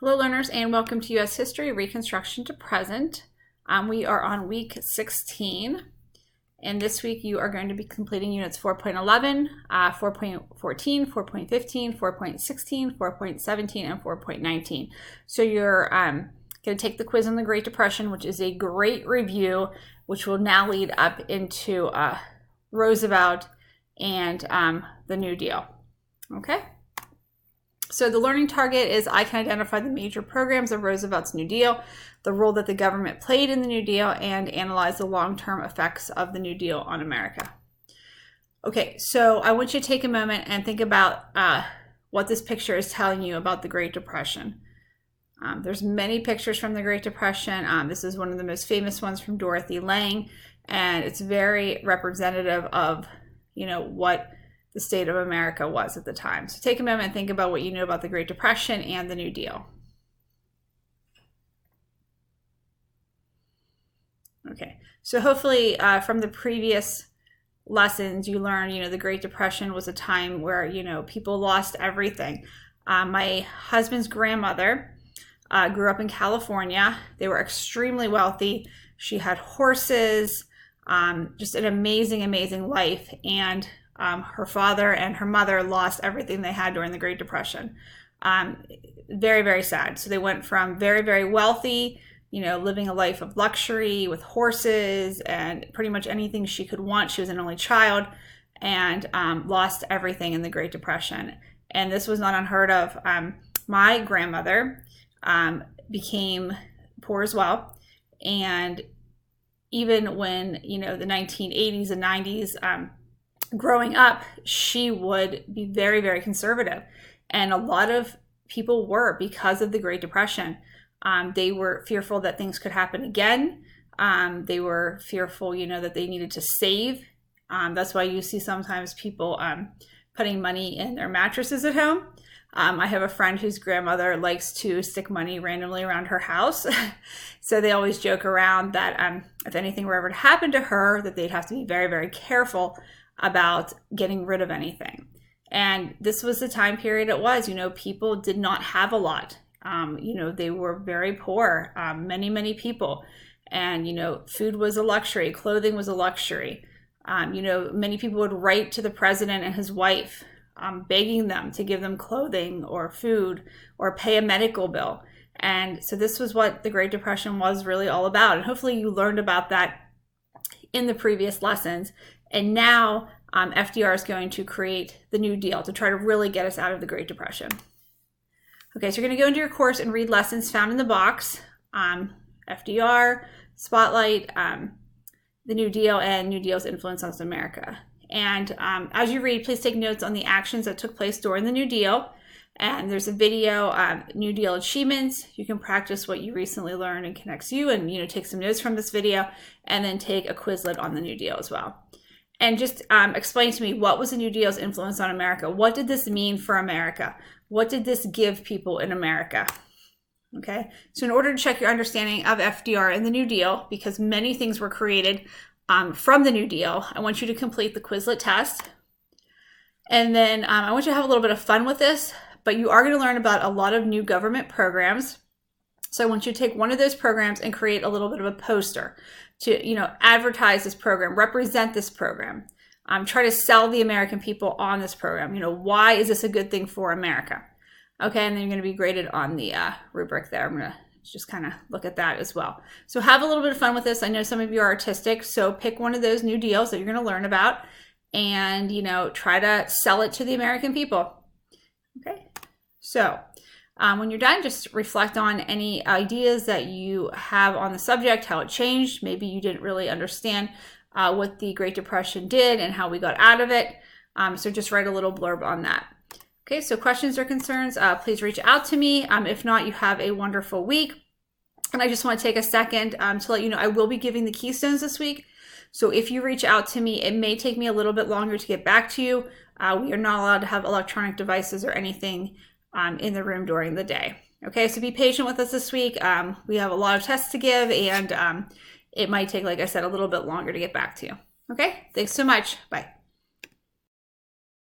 Hello learners, and welcome to U.S. History Reconstruction to Present. We are on week 16, and this week you are going to be completing units 4.11, 4.14, 4.15, 4.16, 4.17, and 4.19. So you're going to take the quiz on the Great Depression, which is a great review, which will now lead up into Roosevelt and the New Deal. Okay? So the learning target is I can identify the major programs of Roosevelt's New Deal, the role that the government played in the New Deal, and analyze the long-term effects of the New Deal on America. Okay, so I want you to take a moment and think about what this picture is telling you about the Great Depression. There's many pictures from the Great Depression. This is one of the most famous ones from Dorothy Lang, and it's very representative of, what the state of America was at the time. So take a moment and think about what you know about the Great Depression and the New Deal. Okay, so hopefully from the previous lessons you learned, the Great Depression was a time where, people lost everything. My husband's grandmother grew up in California. They were extremely wealthy. She had horses, just an amazing, amazing life. And her father and her mother lost everything they had during the Great Depression. Very, very sad. So they went from very, very wealthy, living a life of luxury with horses and pretty much anything she could want. She was an only child and lost everything in the Great Depression. And this was not unheard of. My grandmother became poor as well. And even when, the 1980s and 90s, growing up, she would be very, very conservative. And a lot of people were because of the Great Depression. They were fearful that things could happen again. They were fearful, that they needed to save. That's why you see sometimes people putting money in their mattresses at home. I have a friend whose grandmother likes to stick money randomly around her house. So they always joke around that if anything were ever to happen to her, that they'd have to be very, very careful about getting rid of anything. And this was the time period it was, people did not have a lot. They were very poor, many, many people. And, food was a luxury, clothing was a luxury. Many people would write to the president and his wife, begging them to give them clothing or food or pay a medical bill. And so this was what the Great Depression was really all about. And hopefully you learned about that in the previous lessons. And now FDR is going to create the New Deal to try to really get us out of the Great Depression. Okay, so you're going to go into your course and read lessons found in the box. FDR, Spotlight, the New Deal, and New Deal's influence on America. And as you read, please take notes on the actions that took place during the New Deal. And there's a video, New Deal achievements. You can practice what you recently learned and connects you and, take some notes from this video and then take a Quizlet on the New Deal as well. And just explain to me, what was the New Deal's influence on America? What did this mean for America? What did this give people in America? Okay, so in order to check your understanding of FDR and the New Deal, because many things were created from the New Deal, I want you to complete the Quizlet test. And then I want you to have a little bit of fun with this, but you are going to learn about a lot of new government programs. So I want you to take one of those programs and create a little bit of a poster to, advertise this program, represent this program, try to sell the American people on this program. Why is this a good thing for America? Okay, and then you're going to be graded on the rubric there. I'm going to just kind of look at that as well. So have a little bit of fun with this. I know some of you are artistic, so pick one of those new deals that you're going to learn about and, try to sell it to the American people. Okay, so when you're done, just reflect on any ideas that you have on the subject, how it changed. Maybe you didn't really understand what the Great Depression did and how we got out of it. So just write a little blurb on that. Okay, so questions or concerns, please reach out to me. If not, you have a wonderful week. And I just want to take a second to let you know I will be giving the Keystones this week. So if you reach out to me, it may take me a little bit longer to get back to you. We are not allowed to have electronic devices or anything in the room during the day. Okay, so be patient with us this week. We have a lot of tests to give, and it might take, like I said, a little bit longer to get back to you. Okay, thanks so much. Bye.